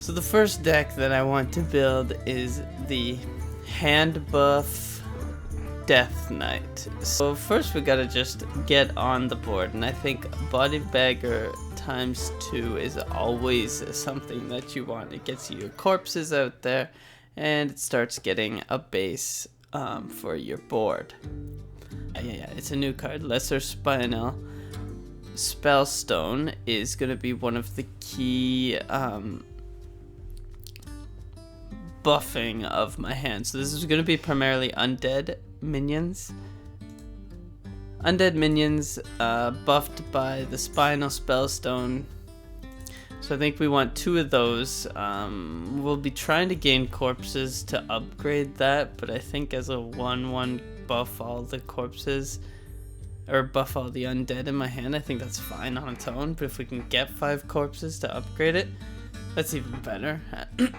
So the first deck that I want to build is the Handbuff Death Knight. So first we gotta just get on the board, and I think Body Bagger ×2 is always something that you want. It gets you your corpses out there, and it starts getting a base for your board. Yeah, it's a new card. Lesser Spinal Spellstone is gonna be one of the key buffing of my hand. So this is going to be primarily undead minions. Undead minions buffed by the Spinal Spellstone. So I think we want 2 of those. We'll be trying to gain corpses to upgrade that, but I think as a 1/1 buff all the corpses, or buff all the undead in my hand, I think that's fine on its own. But if we can get 5 corpses to upgrade it, that's even better.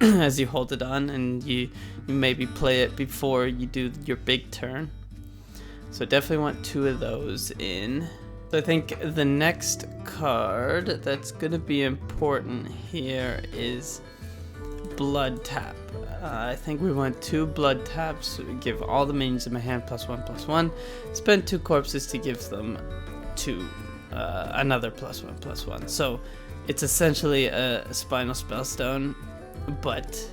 As you hold it on and you maybe play it before you do your big turn. So definitely want 2 of those in. So I think the next card that's going to be important here is Blood Tap. I think we want 2 Blood Taps. So we give all the minions in my hand +1/+1. Spend 2 corpses to give them another +1/+1. So it's essentially a Spinal Spellstone, but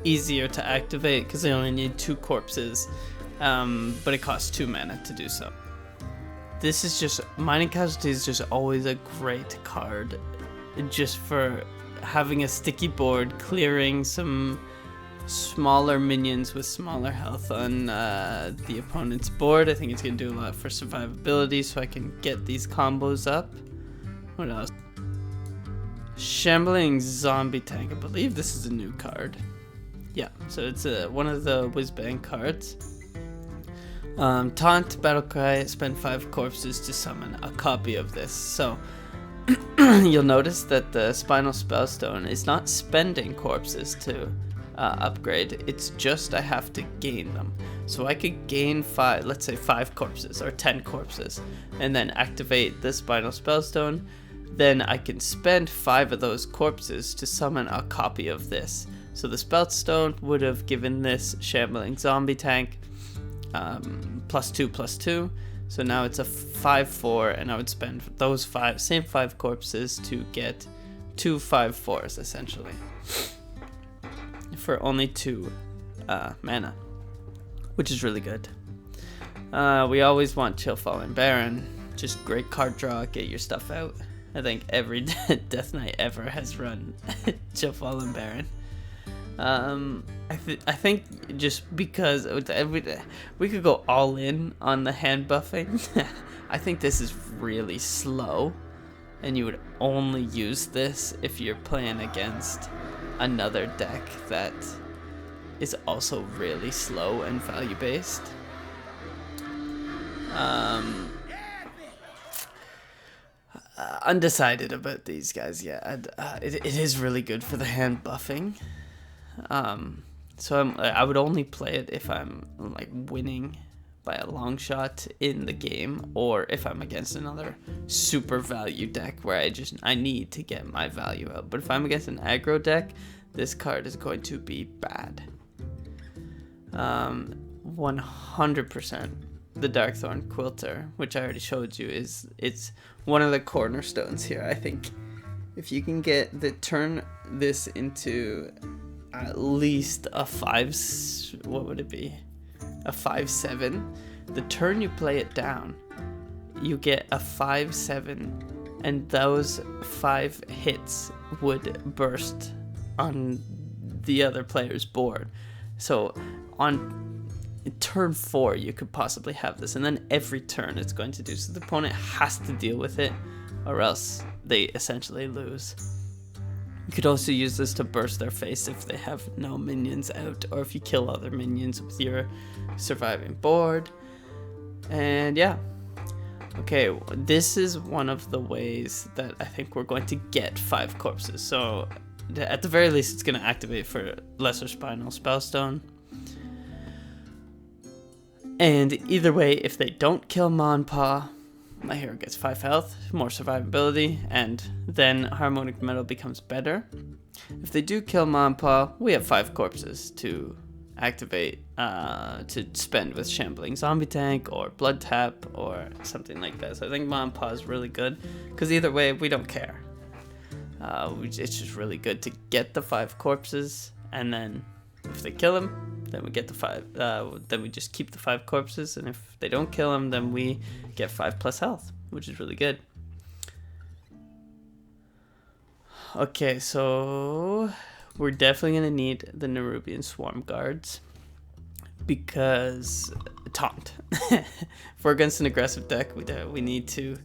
easier to activate because they only need 2 corpses, but it costs 2 mana to do so. This is just, Mining Casualty is just always a great card, just for having a sticky board, clearing some smaller minions with smaller health on the opponent's board. I think it's going to do a lot for survivability, so I can get these combos up. What else? Shambling Zombie Tank. I believe this is a new card. Yeah, so it's one of the Whizbang cards. Taunt, Battlecry, spend 5 corpses to summon a copy of this. So you'll notice that the Spinal Spellstone is not spending corpses to upgrade. It's just I have to gain them. So I could gain 5, let's say 5 corpses or 10 corpses, and then activate the Spinal Spellstone. Then I can spend 5 of those corpses to summon a copy of this. So the Spellstone would have given this Shambling Zombie Tank +2/+2. So now it's a 5/4, and I would spend those same 5 corpses to get 2 5/4s essentially, for only 2 mana, which is really good. We always want Chill Fallen Baron. Just great card draw, get your stuff out. I think every Death Knight ever has run Chill Fallen Baron. I think just because we could go all in on the hand buffing. I think this is really slow, and you would only use this if you're playing against another deck that is also really slow and value based. Undecided about these guys yet. It is really good for the hand buffing. So I would only play it if I'm like winning by a long shot in the game, or if I'm against another super value deck where I need to get my value out. But if I'm against an aggro deck, this card is going to be bad. 100%. The Darkthorn Quilter, which I already showed you, it's one of the cornerstones here. I think if you can turn this into at least a 5, what would it be? A 5/7. The turn you play it down, you get a 5/7, and those 5 hits would burst on the other player's board. So on turn 4 you could possibly have this, and then every turn it's going to do so. The opponent has to deal with it, or else they essentially lose. You could also use this to burst their face if they have no minions out, or if you kill other minions with your surviving board. And yeah, okay, this is one of the ways that I think we're going to get 5 corpses. So at the very least it's going to activate for Lesser Spinal Spellstone. And either way, if they don't kill Monpaw, my hero gets 5 health, more survivability, and then Harmonic Metal becomes better. If they do kill Monpaw, we have 5 corpses to activate, to spend with Shambling Zombie Tank or Blood Tap or something like that. So I think Monpaw is really good, because either way, we don't care. It's just really good to get the 5 corpses, and then if they kill him, then we get the 5. Then we just keep the 5 corpses, and if they don't kill him, then we get 5+ health, which is really good. Okay, so we're definitely gonna need the Nerubian Swarm Guards, because taunt. If we're against an aggressive deck, we need to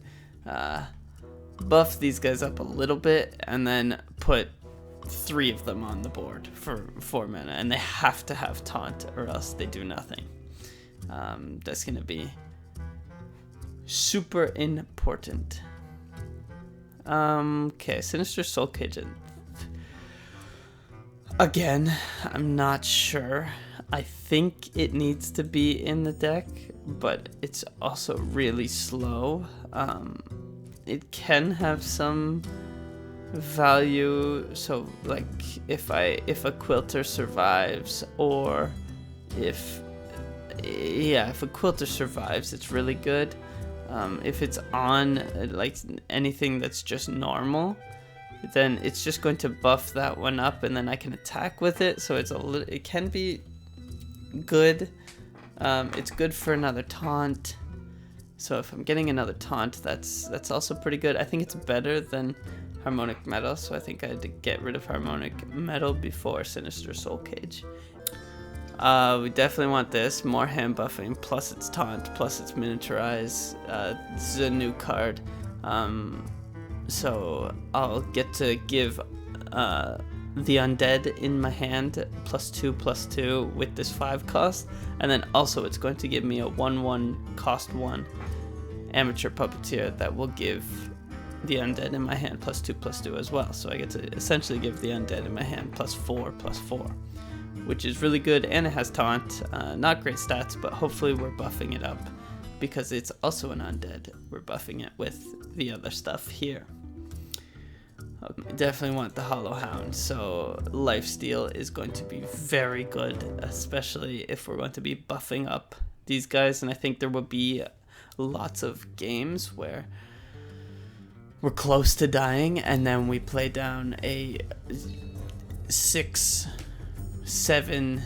buff these guys up a little bit, and then put 3 of them on the board for 4 mana, and they have to have taunt or else they do nothing. That's gonna be super important. Okay, Sinister Soul Cage. Again, I'm not sure. I think it needs to be in the deck, but it's also really slow. It can have some value, so like if a Quilter survives, or if a Quilter survives, it's really good. If it's on like anything that's just normal, then it's just going to buff that one up, and then I can attack with it. So it can be good. It's good for another taunt. So if I'm getting another taunt, that's also pretty good. I think it's better than Harmonic Metal, so I think I had to get rid of Harmonic Metal before Sinister Soul Cage. We definitely want this, more hand buffing, plus its taunt, plus its miniaturize. This is a new card, so I'll get to give the undead in my hand +2/+2 with this 5 cost, and then also it's going to give me a 1/1 cost 1 amateur puppeteer that will give the undead in my hand +2/+2 as well. So I get to essentially give the undead in my hand +4/+4. Which is really good, and it has taunt. Not great stats, but hopefully we're buffing it up because it's also an undead. We're buffing it with the other stuff here. Definitely want the Hollow Hound, so Lifesteal is going to be very good, especially if we're going to be buffing up these guys. And I think there will be lots of games where we're close to dying, and then we play down a 6/7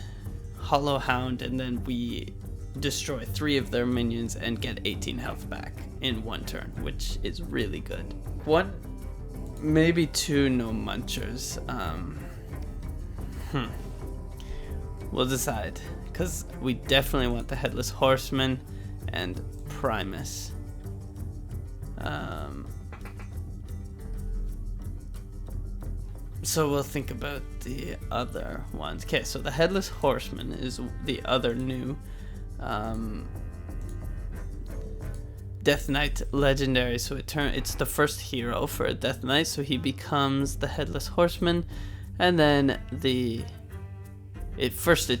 Hollow Hound, and then we destroy 3 of their minions and get 18 health back in 1 turn, which is really good. 1, maybe 2 no munchers. We'll decide, because we definitely want the Headless Horseman and Primus. So we'll think about the other ones. Okay, so the Headless Horseman is the other new Death Knight legendary. So it's the first hero for a Death Knight, so he becomes the Headless Horseman, and then it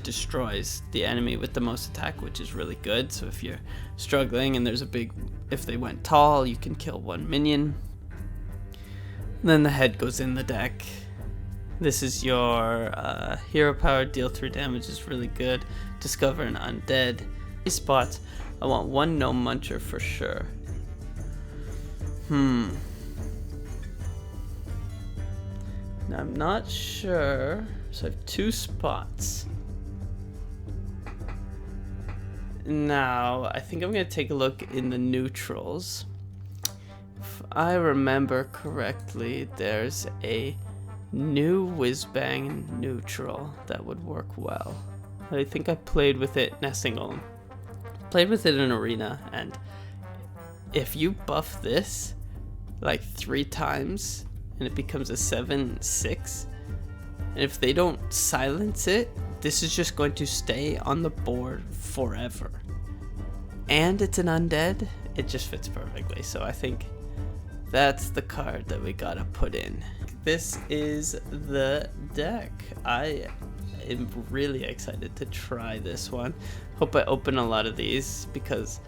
destroys the enemy with the most attack, which is really good. So if you're struggling and if they went tall, you can kill 1 minion. And then the head goes in the deck. This is your hero power, deal 3 damage is really good. Discover an undead. These spots, I want 1 no muncher for sure. Now I'm not sure, so I have 2 spots. Now, I think I'm going to take a look in the neutrals. If I remember correctly, there's a new Whizbang neutral that would work well. I think I played with it in a single. Played with it in Arena, and if you buff this like 3 times and it becomes a 7/6, and if they don't silence it, this is just going to stay on the board forever. And it's an undead, it just fits perfectly. So I think that's the card that we gotta put in. This is the deck. I am really excited to try this one. Hope I open a lot of these because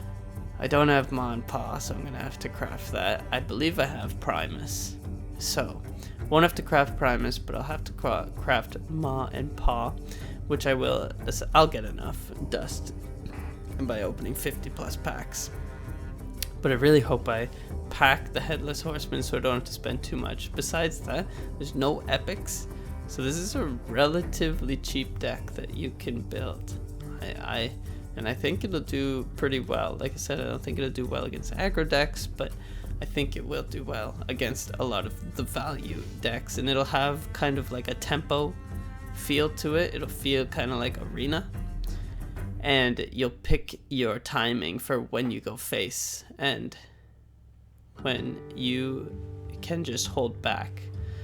I don't have Monpaw, so I'm gonna have to craft that. I believe I have Primus. So Won't have to craft Primus, but I'll have to craft Ma and Pa, which I will. I'll get enough dust by opening 50 plus packs. But I really hope I pack the Headless Horseman so I don't have to spend too much. Besides that, there's no epics, so this is a relatively cheap deck that you can build. And I think it'll do pretty well. Like I said, I don't think it'll do well against aggro decks, but I think it will do well against a lot of the value decks, and it'll have kind of like a tempo feel to it. It'll feel kind of like Arena, and you'll pick your timing for when you go face and when you can just hold back